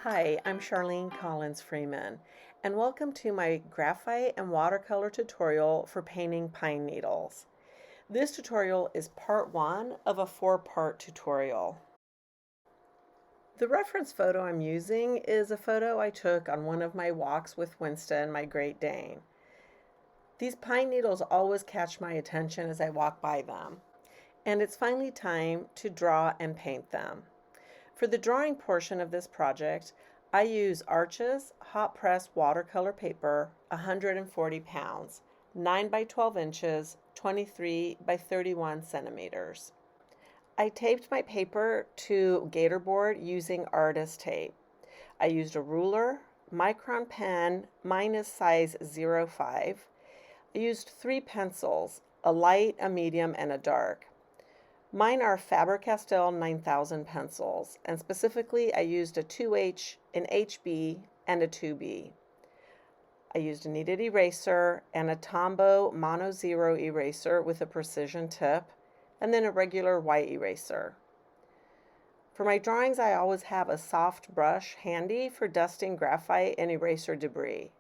Hi, I'm Charlene Collins Freeman, and welcome to my graphite and watercolor tutorial for painting pine needles. This tutorial is part one of a four-part tutorial. The reference photo I'm using is a photo I took on one of my walks with Winston, my Great Dane. These pine needles always catch my attention as I walk by them, and it's finally time to draw and paint them. For the drawing portion of this project, I use Arches hot press watercolor paper, 140 pounds, 9 by 12 inches, 23 by 31 centimeters. I taped my paper to gator board using artist tape. I used a ruler, micron pen, mine is size 05. I used 3 pencils, a light, a medium, and a dark. Mine are Faber-Castell 9000 pencils, and specifically I used a 2H, an HB, and a 2B. I used a kneaded eraser and a Tombow Mono Zero eraser with a precision tip, and then a regular white eraser. For my drawings, I always have a soft brush handy for dusting graphite and eraser debris.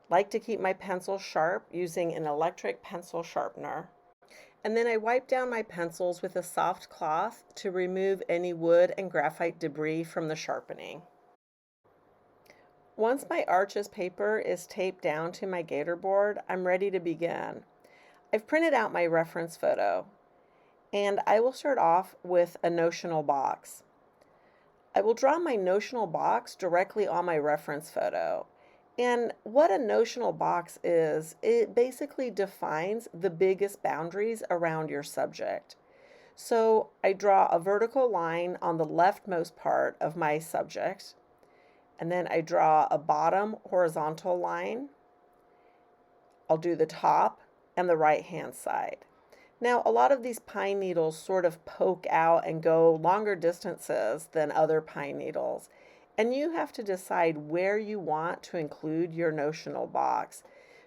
Like to keep my pencils sharp using an electric pencil sharpener. And then I wipe down my pencils with a soft cloth to remove any wood and graphite debris from the sharpening. Once my Arches paper is taped down to my gator board, I'm ready to begin. I've printed out my reference photo, and I will start off with a notional box. I will draw my notional box directly on my reference photo. And what a notional box is, it basically defines the biggest boundaries around your subject. So I draw a vertical line on the leftmost part of my subject, and then I draw a bottom horizontal line. I'll do the top and the right hand side. Now, a lot of these pine needles sort of poke out and go longer distances than other pine needles. And you have to decide where you want to include your notional box.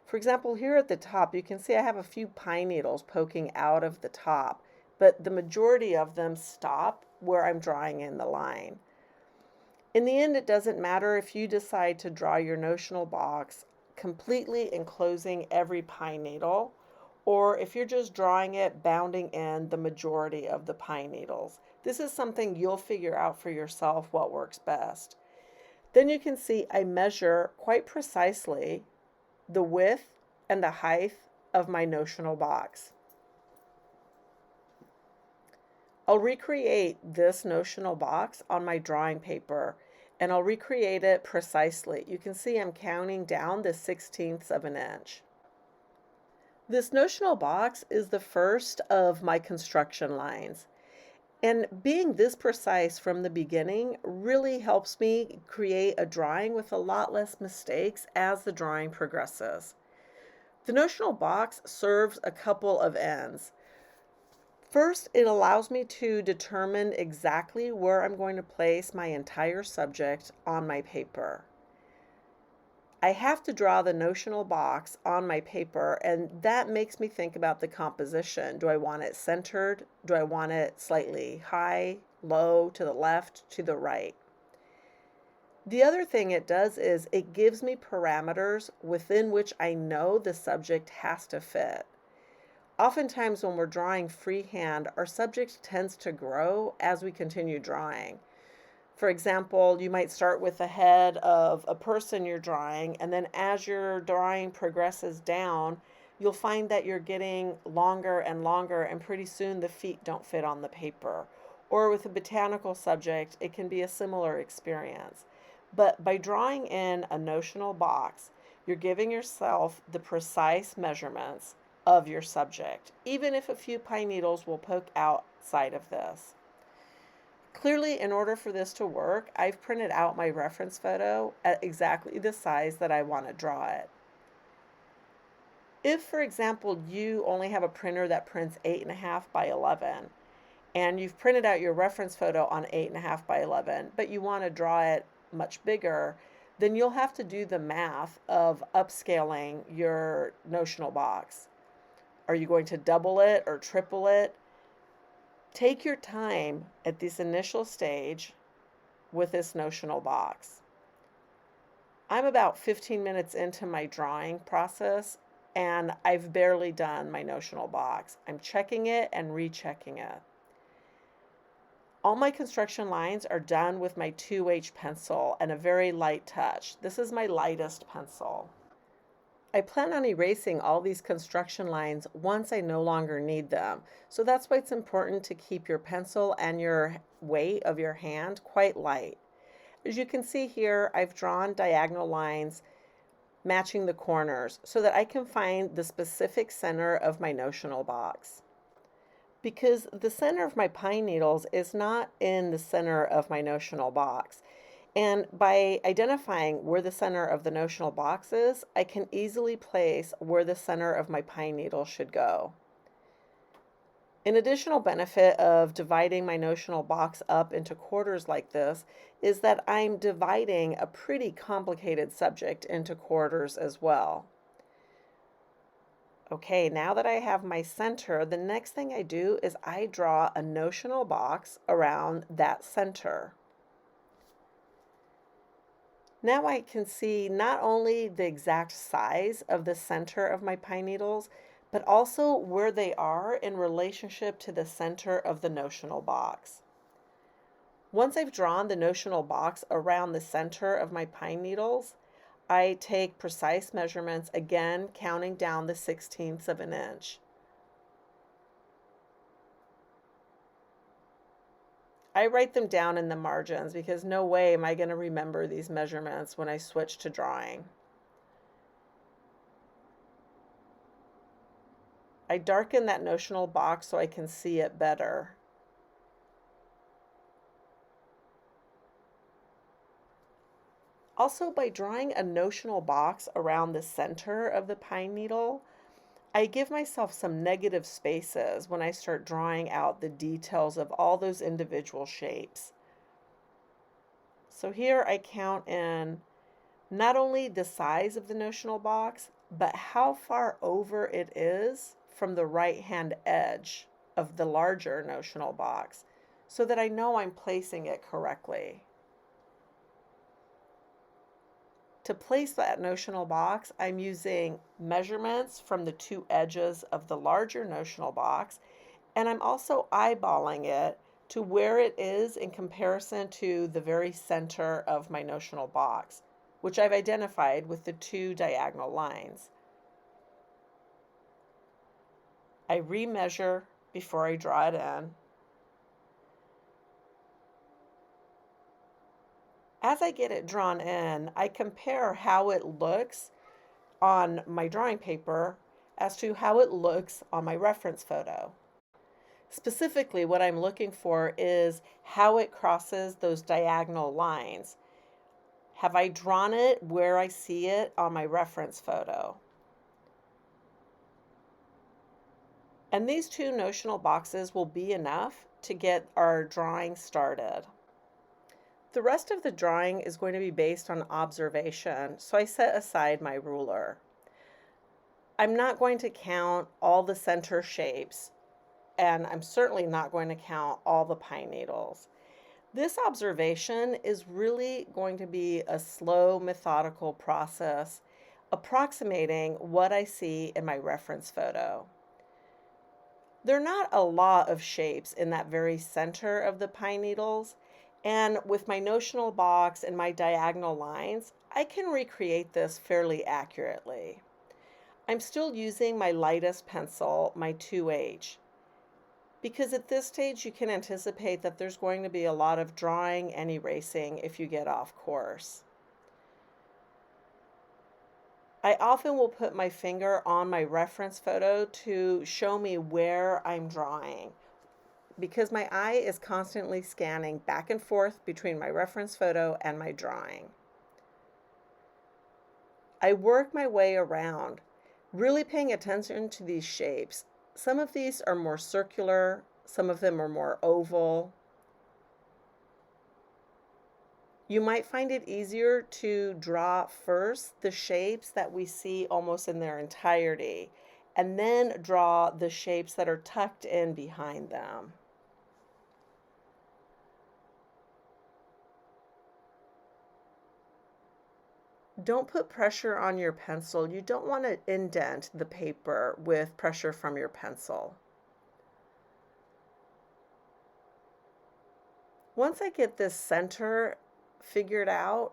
For example, here at the top, you can see I have a few pine needles poking out of the top, but the majority of them stop where I'm drawing in the line. In the end, it doesn't matter if you decide to draw your notional box completely enclosing every pine needle, or if you're just drawing it bounding in the majority of the pine needles. This is something you'll figure out for yourself what works best. Then you can see I measure quite precisely the width and the height of my notional box. I'll recreate this notional box on my drawing paper, and I'll recreate it precisely. You can see I'm counting down the 1/16 of an inch. This notional box is the first of my construction lines. And being this precise from the beginning really helps me create a drawing with a lot less mistakes as the drawing progresses. The notional box serves a couple of ends. First, it allows me to determine exactly where I'm going to place my entire subject on my paper. I have to draw the notional box on my paper, and that makes me think about the composition. Do I want it centered? Do I want it slightly high, low, to the left, to the right? The other thing it does is it gives me parameters within which I know the subject has to fit. Oftentimes when we're drawing freehand, our subject tends to grow as we continue drawing. For example, you might start with the head of a person you're drawing, and then as your drawing progresses down, you'll find that you're getting longer and longer, and pretty soon the feet don't fit on the paper. Or with a botanical subject, it can be a similar experience. But by drawing in a notional box, you're giving yourself the precise measurements of your subject, even if a few pine needles will poke outside of this. Clearly, in order for this to work, I've printed out my reference photo at exactly the size that I want to draw it. If, for example, you only have a printer that prints 8.5 by 11, and you've printed out your reference photo on 8.5 by 11, but you want to draw it much bigger, then you'll have to do the math of upscaling your notional box. Are you going to double it or triple it? Take your time at this initial stage with this notional box. I'm about 15 minutes into my drawing process and I've barely done my notional box. I'm checking it and rechecking it. All my construction lines are done with my 2H pencil and a very light touch. This is my lightest pencil. I plan on erasing all these construction lines once I no longer need them. So that's why it's important to keep your pencil and your weight of your hand quite light. As you can see here, I've drawn diagonal lines matching the corners so that I can find the specific center of my notional box. Because the center of my pine needles is not in the center of my notional box. And by identifying where the center of the notional box is, I can easily place where the center of my pine needle should go. An additional benefit of dividing my notional box up into quarters like this is that I'm dividing a pretty complicated subject into quarters as well. Okay, now that I have my center, the next thing I do is I draw a notional box around that center. Now I can see not only the exact size of the center of my pine needles, but also where they are in relationship to the center of the notional box. Once I've drawn the notional box around the center of my pine needles, I take precise measurements, again counting down the 16ths of an inch. I write them down in the margins because no way am I going to remember these measurements when I switch to drawing. I darken that notional box so I can see it better. Also, by drawing a notional box around the center of the pine needle, I give myself some negative spaces when I start drawing out the details of all those individual shapes. So here I count in not only the size of the notional box, but how far over it is from the right-hand edge of the larger notional box, so that I know I'm placing it correctly. To place that notional box, I'm using measurements from the two edges of the larger notional box, and I'm also eyeballing it to where it is in comparison to the very center of my notional box, which I've identified with the two diagonal lines. I remeasure before I draw it in. As I get it drawn in, I compare how it looks on my drawing paper as to how it looks on my reference photo. Specifically, what I'm looking for is how it crosses those diagonal lines. Have I drawn it where I see it on my reference photo? And these two notional boxes will be enough to get our drawing started. The rest of the drawing is going to be based on observation, so I set aside my ruler. I'm not going to count all the center shapes, and I'm certainly not going to count all the pine needles. This observation is really going to be a slow, methodical process, approximating what I see in my reference photo. There are not a lot of shapes in that very center of the pine needles, and with my notional box and my diagonal lines, I can recreate this fairly accurately. I'm still using my lightest pencil, my 2H, because at this stage you can anticipate that there's going to be a lot of drawing and erasing if you get off course. I often will put my finger on my reference photo to show me where I'm drawing, because my eye is constantly scanning back and forth between my reference photo and my drawing. I work my way around, really paying attention to these shapes. Some of these are more circular, some of them are more oval. You might find it easier to draw first the shapes that we see almost in their entirety, and then draw the shapes that are tucked in behind them. Don't put pressure on your pencil. You don't want to indent the paper with pressure from your pencil. Once I get this center figured out,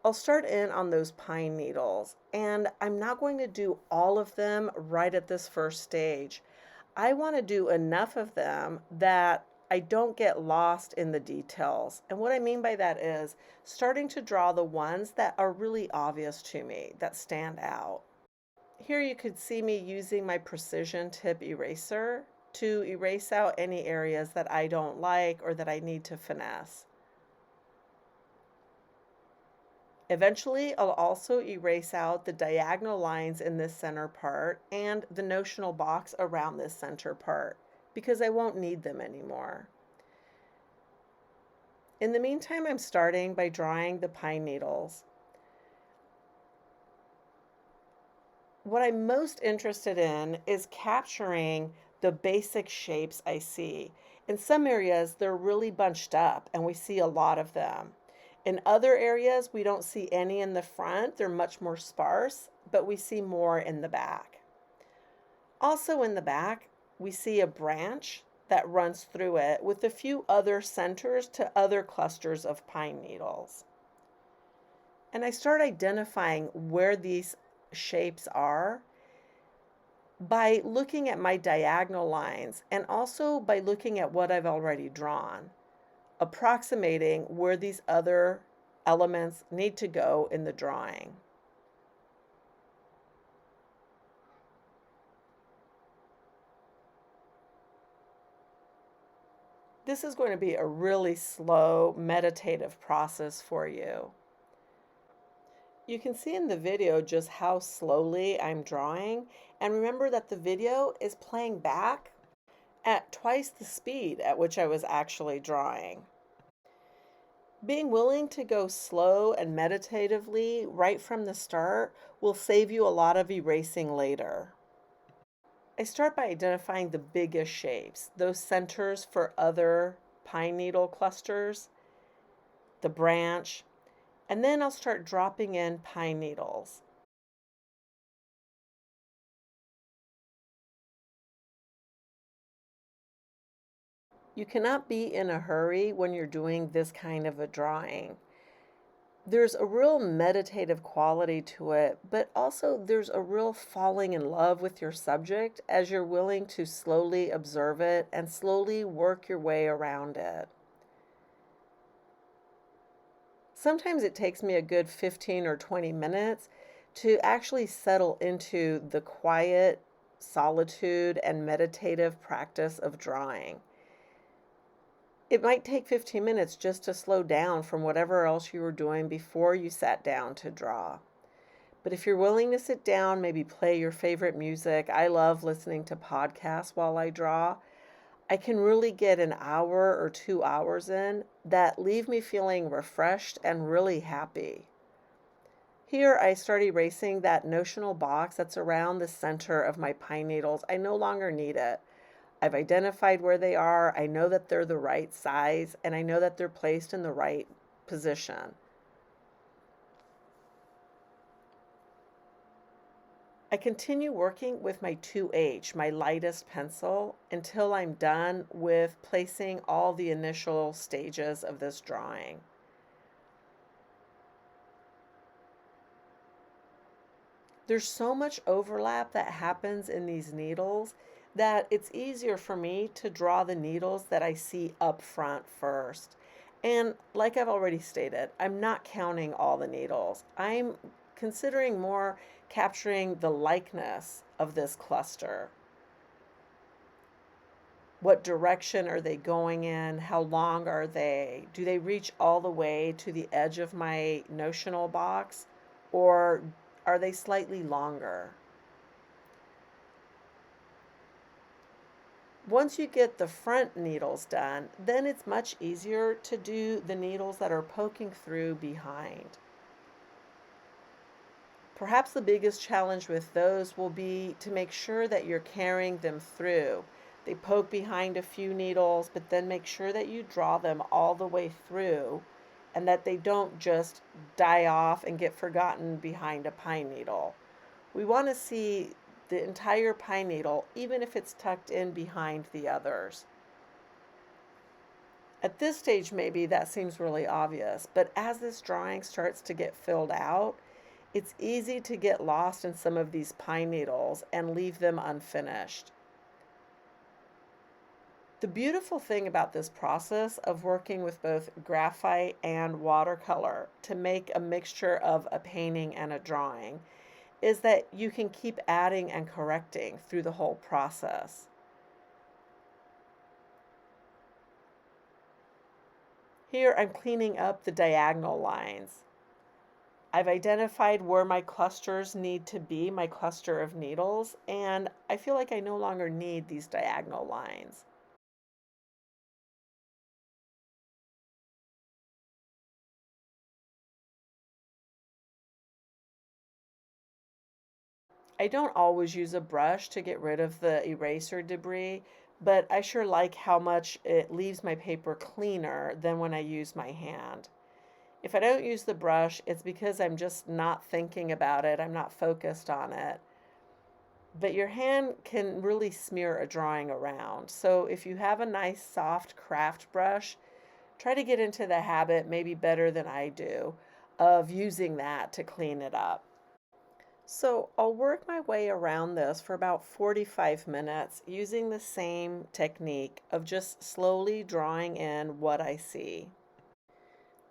I'll start in on those pine needles, and I'm not going to do all of them right at this first stage. I want to do enough of them that I don't get lost in the details. And what I mean by that is starting to draw the ones that are really obvious to me, that stand out. Here you could see me using my precision tip eraser to erase out any areas that I don't like or that I need to finesse. Eventually, I'll also erase out the diagonal lines in this center part and the notional box around this center part because I won't need them anymore. In the meantime, I'm starting by drawing the pine needles. What I'm most interested in is capturing the basic shapes I see. In some areas, they're really bunched up and we see a lot of them. In other areas, we don't see any in the front. They're much more sparse, but we see more in the back. Also in the back, we see a branch that runs through it with a few other centers to other clusters of pine needles. And I start identifying where these shapes are by looking at my diagonal lines and also by looking at what I've already drawn, approximating where these other elements need to go in the drawing. This is going to be a really slow, meditative process for you. You can see in the video just how slowly I'm drawing, and remember that the video is playing back at twice the speed at which I was actually drawing. Being willing to go slow and meditatively right from the start will save you a lot of erasing later. I start by identifying the biggest shapes, those centers for other pine needle clusters, the branch, and then I'll start dropping in pine needles. You cannot be in a hurry when you're doing this kind of a drawing. There's a real meditative quality to it, but also there's a real falling in love with your subject as you're willing to slowly observe it and slowly work your way around it. Sometimes it takes me a good 15 or 20 minutes to actually settle into the quiet solitude and meditative practice of drawing. It might take 15 minutes just to slow down from whatever else you were doing before you sat down to draw. But if you're willing to sit down, maybe play your favorite music. I love listening to podcasts while I draw. I can really get an hour or 2 hours in that leave me feeling refreshed and really happy. Here I start erasing that notional box that's around the center of my pine needles. I no longer need it. I've identified where they are. I know that they're the right size, and I know that they're placed in the right position. I continue working with my 2H, my lightest pencil, until I'm done with placing all the initial stages of this drawing. There's so much overlap that happens in these needles that it's easier for me to draw the needles that I see up front first. And like I've already stated, I'm not counting all the needles. I'm considering more capturing the likeness of this cluster. What direction are they going in? How long are they? Do they reach all the way to the edge of my notional box, or are they slightly longer? Once you get the front needles done, then it's much easier to do the needles that are poking through behind. Perhaps the biggest challenge with those will be to make sure that you're carrying them through. They poke behind a few needles, but then make sure that you draw them all the way through and that they don't just die off and get forgotten behind a pine needle. We want to see the entire pine needle, even if it's tucked in behind the others. At this stage, maybe that seems really obvious, but as this drawing starts to get filled out, it's easy to get lost in some of these pine needles and leave them unfinished. The beautiful thing about this process of working with both graphite and watercolor to make a mixture of a painting and a drawing is that you can keep adding and correcting through the whole process. Here I'm cleaning up the diagonal lines. I've identified where my clusters need to be, my cluster of needles, and I feel like I no longer need these diagonal lines. I don't always use a brush to get rid of the eraser debris, but I sure like how much it leaves my paper cleaner than when I use my hand. If I don't use the brush, it's because I'm just not thinking about it, I'm not focused on it. But your hand can really smear a drawing around. So if you have a nice soft craft brush, try to get into the habit, maybe better than I do, of using that to clean it up. So I'll work my way around this for about 45 minutes using the same technique of just slowly drawing in what I see.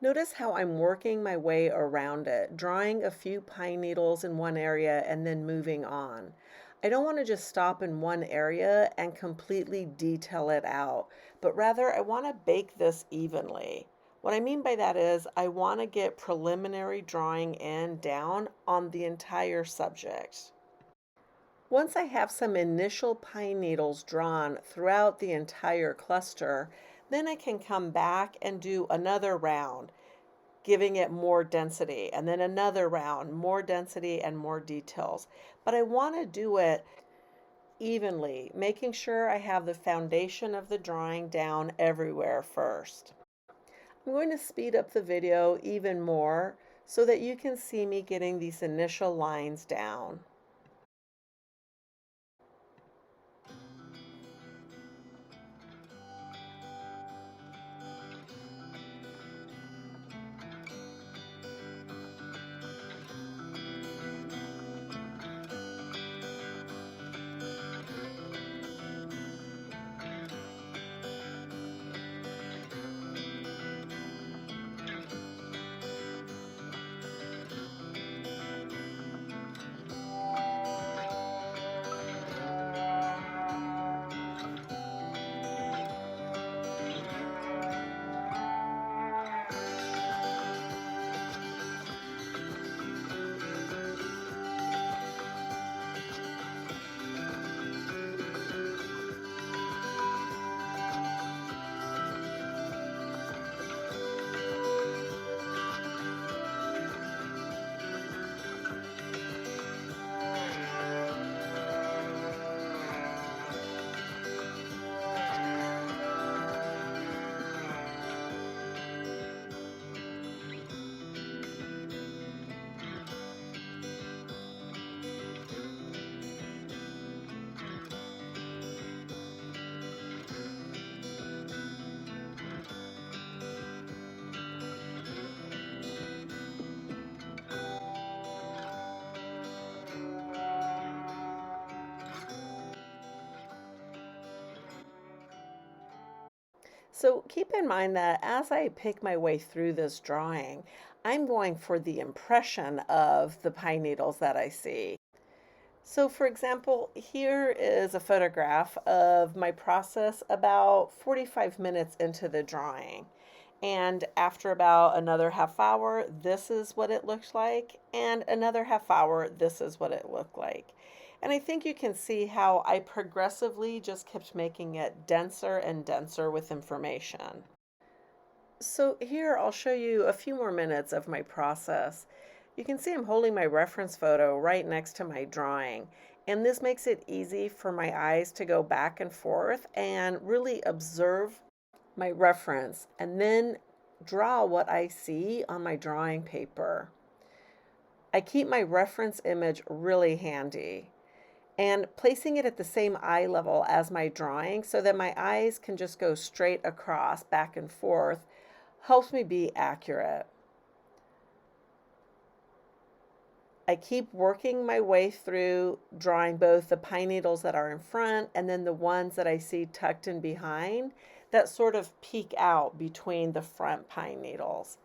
Notice how I'm working my way around it, drawing a few pine needles in one area and then moving on. I don't want to just stop in one area and completely detail it out, but rather I want to bake this evenly. What I mean by that is I want to get preliminary drawing in down on the entire subject. Once I have some initial pine needles drawn throughout the entire cluster, then I can come back and do another round, giving it more density, and then another round, more density and more details. But I want to do it evenly, making sure I have the foundation of the drawing down everywhere first. I'm going to speed up the video even more so that you can see me getting these initial lines down. So keep in mind that as I pick my way through this drawing, I'm going for the impression of the pine needles that I see. So for example, here is a photograph of my process about 45 minutes into the drawing. And after about another half hour, this is what it looks like. And another half hour, this is what it looked like. And I think you can see how I progressively just kept making it denser and denser with information. So here I'll show you a few more minutes of my process. You can see I'm holding my reference photo right next to my drawing, and this makes it easy for my eyes to go back and forth and really observe my reference and then draw what I see on my drawing paper. I keep my reference image really handy and placing it at the same eye level as my drawing so that my eyes can just go straight across back and forth helps me be accurate. I keep working my way through drawing both the pine needles that are in front and then the ones that I see tucked in behind that sort of peek out between the front pine needles.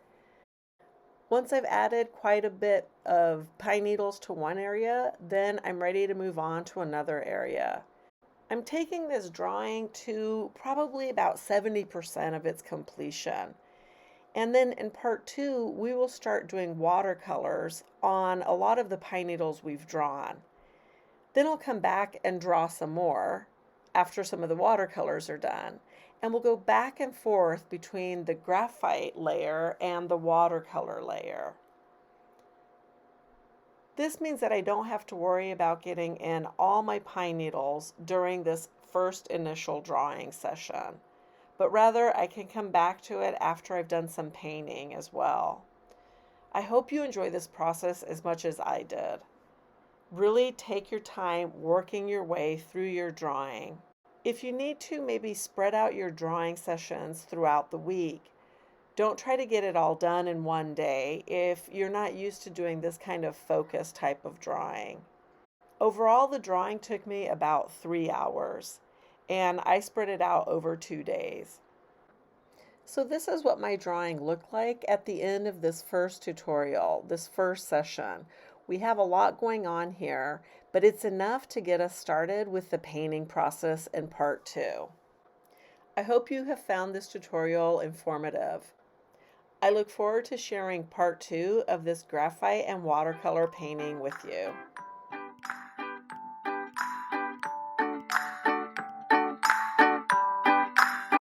Once I've added quite a bit of pine needles to one area, then I'm ready to move on to another area. I'm taking this drawing to probably about 70% of its completion. And then in part 2, we will start doing watercolors on a lot of the pine needles we've drawn. Then I'll come back and draw some more after some of the watercolors are done. And we'll go back and forth between the graphite layer and the watercolor layer. This means that I don't have to worry about getting in all my pine needles during this first initial drawing session, but rather I can come back to it after I've done some painting as well. I hope you enjoy this process as much as I did. Really take your time working your way through your drawing. If you need to, maybe spread out your drawing sessions throughout the week. Don't try to get it all done in one day if you're not used to doing this kind of focus type of drawing. Overall, the drawing took me about 3 hours, and I spread it out over 2 days. So this is what my drawing looked like at the end of this first tutorial, this first session. We have a lot going on here, but it's enough to get us started with the painting process in part 2. I hope you have found this tutorial informative. I look forward to sharing part 2 of this graphite and watercolor painting with you.